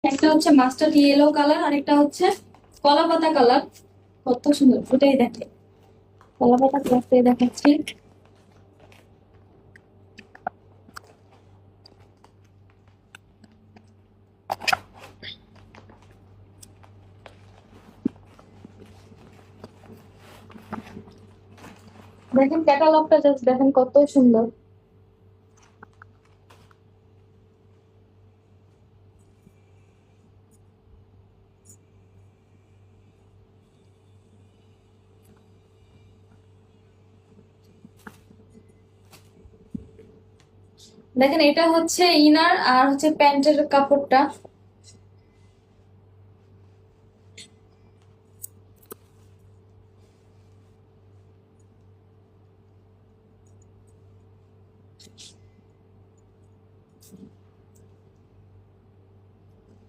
একটা হচ্ছে mustard yellow colour, আর একটা হচ্ছে কলা পাতা কালার। কত সুন্দর, ওটাই দেখে কলা পাতা কালারটাই দেখাচ্ছি। দেখেন ক্যাটালগটা, জাস্ট দেখেন কত সুন্দর। দেখেন এটা হচ্ছে ইনার আর হচ্ছে প্যান্টের কাপড়টা।